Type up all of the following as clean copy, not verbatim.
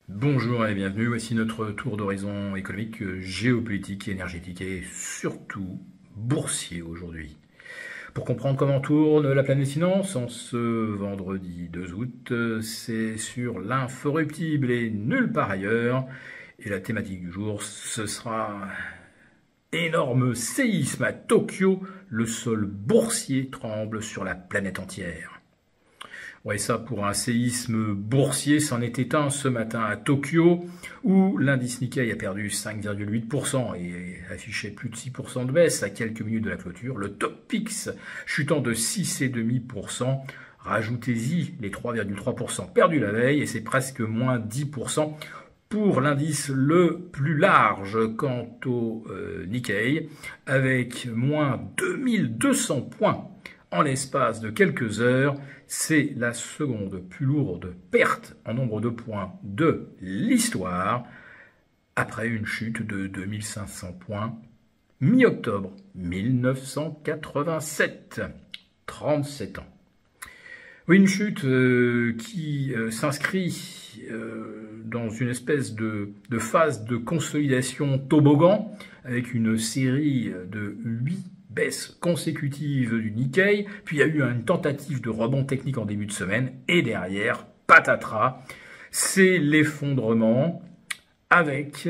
Bonjour et bienvenue, voici notre tour d'horizon économique, géopolitique, énergétique et surtout boursier aujourd'hui. Pour comprendre comment tourne la planète finance en ce vendredi 2 août, c'est sur l'inforruptible et nulle part ailleurs. Et la thématique du jour, ce sera énorme séisme à Tokyo, le sol boursier tremble sur la planète entière. Ouais, ça pour un séisme boursier, c'en était un ce matin à Tokyo, où l'indice Nikkei a perdu 5,8% et affichait plus de 6% de baisse à quelques minutes de la clôture. Le Topix chutant de 6,5%. Rajoutez-y les 3,3% perdus la veille et c'est presque moins 10% pour l'indice le plus large quant au Nikkei, avec moins 2200 points en l'espace de quelques heures. C'est la seconde plus lourde perte en nombre de points de l'histoire, après une chute de 2500 points mi-octobre 1987, 37 ans. Oui, une chute qui s'inscrit dans une espèce de phase de consolidation toboggan, avec une série de 8 baisse consécutive du Nikkei, puis il y a eu une tentative de rebond technique en début de semaine, et derrière, patatras, c'est l'effondrement avec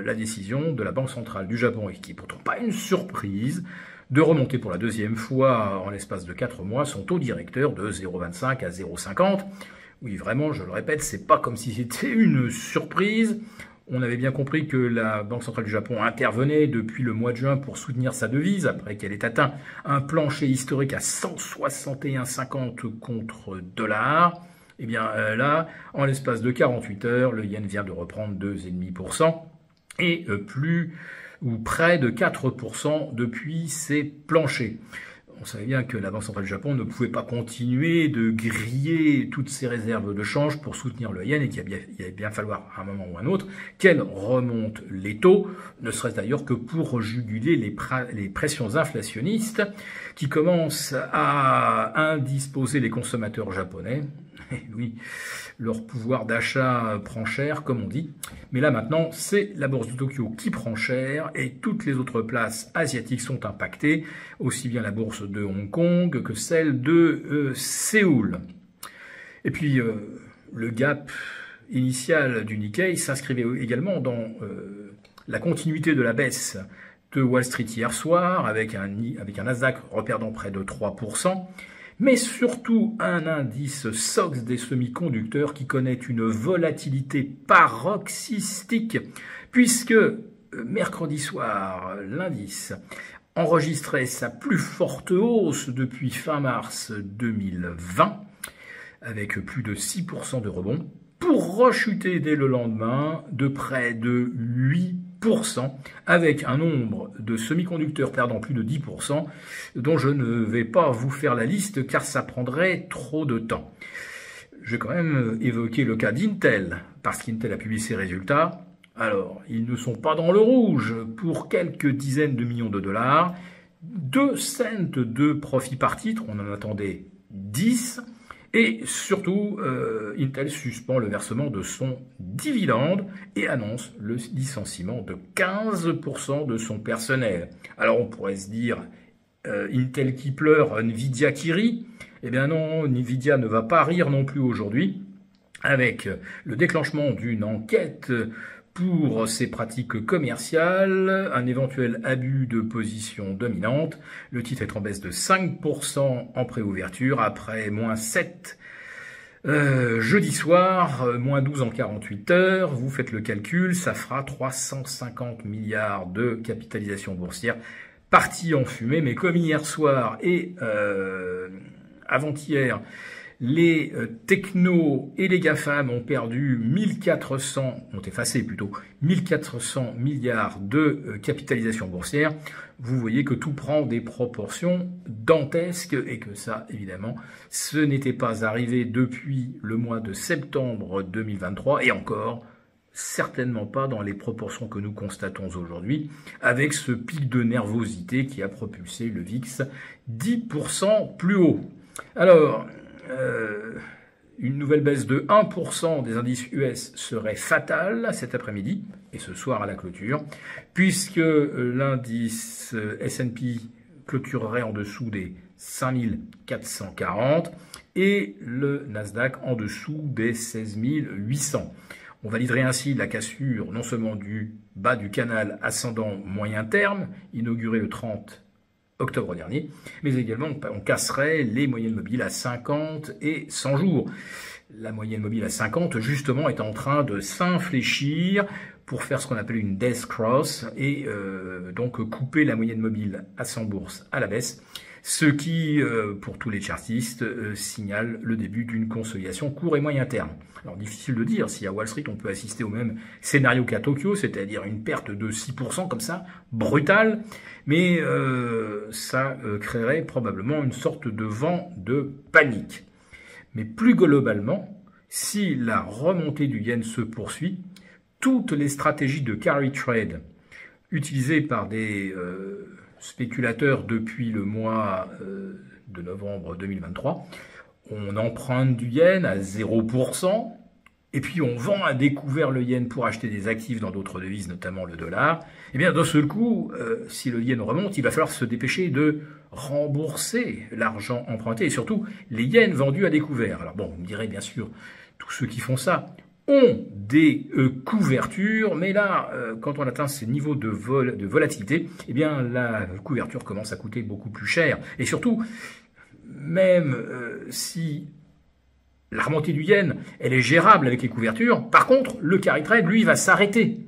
la décision de la Banque centrale du Japon, et qui n'est pourtant pas une surprise, de remonter pour la deuxième fois en l'espace de 4 mois son taux directeur de 0,25 à 0,50. Oui, vraiment, je le répète, c'est pas comme si c'était une surprise. On avait bien compris que la Banque centrale du Japon intervenait depuis le mois de juin pour soutenir sa devise, après qu'elle ait atteint un plancher historique à 161,50 contre dollar. Eh bien là, en l'espace de 48 heures, le yen vient de reprendre 2,5% et plus ou près de 4% depuis ses planchers. On savait bien que la Banque centrale du Japon ne pouvait pas continuer de griller toutes ses réserves de change pour soutenir le yen et qu'il allait bien falloir à un moment ou à un autre qu'elle remonte les taux, ne serait-ce d'ailleurs que pour juguler les pressions inflationnistes qui commencent à indisposer les consommateurs japonais. Et oui, leur pouvoir d'achat prend cher, comme on dit. Mais là maintenant, c'est la bourse de Tokyo qui prend cher et toutes les autres places asiatiques sont impactées, aussi bien la bourse de Hong Kong que celle de Séoul. Et puis, le gap initial du Nikkei s'inscrivait également dans la continuité de la baisse de Wall Street hier soir, avec un Nasdaq reperdant près de 3%. Mais surtout un indice SOX des semi-conducteurs qui connaît une volatilité paroxystique, puisque mercredi soir, l'indice enregistrait sa plus forte hausse depuis fin mars 2020, avec plus de 6% de rebond, pour rechuter dès le lendemain de près de 8%, avec un nombre de semi-conducteurs perdant plus de 10%, dont je ne vais pas vous faire la liste car ça prendrait trop de temps. Je vais quand même évoquer le cas d'Intel, parce qu'Intel a publié ses résultats. Alors, ils ne sont pas dans le rouge pour quelques dizaines de millions de dollars. 2 cents de profit par titre, on en attendait 10. Et surtout, Intel suspend le versement de son dividende et annonce le licenciement de 15% de son personnel. Alors on pourrait se dire, Intel qui pleure, Nvidia qui rit. Eh bien non, Nvidia ne va pas rire non plus aujourd'hui, avec le déclenchement d'une enquête pour ses pratiques commerciales, un éventuel abus de position dominante. Le titre est en baisse de 5% en préouverture, après moins 7 jeudi soir, moins 12 en 48 heures. Vous faites le calcul, ça fera 350 milliards de capitalisation boursière partie en fumée. Mais comme hier soir et avant-hier, les technos et les GAFAM ont perdu 1400 milliards de capitalisation boursière. Vous voyez que tout prend des proportions dantesques et que ça, évidemment, ce n'était pas arrivé depuis le mois de septembre 2023 et encore certainement pas dans les proportions que nous constatons aujourd'hui, avec ce pic de nervosité qui a propulsé le VIX 10% plus haut. Alors, Une nouvelle baisse de 1% des indices US serait fatale cet après-midi et ce soir à la clôture, puisque l'indice S&P clôturerait en dessous des 5440 et le Nasdaq en dessous des 16800. On validerait ainsi la cassure non seulement du bas du canal ascendant moyen terme, inauguré le 30 octobre dernier, mais également on casserait les moyennes mobiles à 50 et 100 jours. La moyenne mobile à 50 justement est en train de s'infléchir pour faire ce qu'on appelle une death cross et donc couper la moyenne mobile à 100 bourses à la baisse, ce qui, pour tous les chartistes, signale le début d'une consolidation court et moyen terme. Alors difficile de dire si à Wall Street on peut assister au même scénario qu'à Tokyo, c'est-à-dire une perte de 6% comme ça, brutale, mais ça créerait probablement une sorte de vent de panique. Mais plus globalement, si la remontée du yen se poursuit, toutes les stratégies de carry trade utilisées par des spéculateurs depuis le mois de novembre 2023, on emprunte du yen à 0%, et puis on vend à découvert le yen pour acheter des actifs dans d'autres devises, notamment le dollar, et bien d'un seul coup, si le yen remonte, il va falloir se dépêcher de rembourser l'argent emprunté, et surtout les yens vendus à découvert. Alors bon, vous me direz bien sûr, tous ceux qui font ça ont des couvertures, mais là, quand on atteint ces niveaux de volatilité, eh bien la couverture commence à coûter beaucoup plus cher. Et surtout, même si la remontée du yen, elle est gérable avec les couvertures, par contre, le carry trade, lui, va s'arrêter.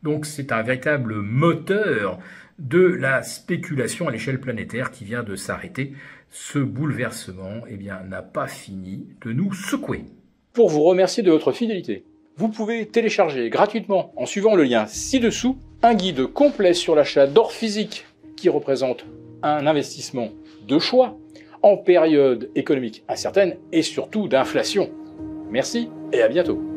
Donc c'est un véritable moteur de la spéculation à l'échelle planétaire qui vient de s'arrêter. Ce bouleversement, eh bien, n'a pas fini de nous secouer. Pour vous remercier de votre fidélité, vous pouvez télécharger gratuitement, en suivant le lien ci-dessous, un guide complet sur l'achat d'or physique qui représente un investissement de choix en période économique incertaine et surtout d'inflation. Merci et à bientôt.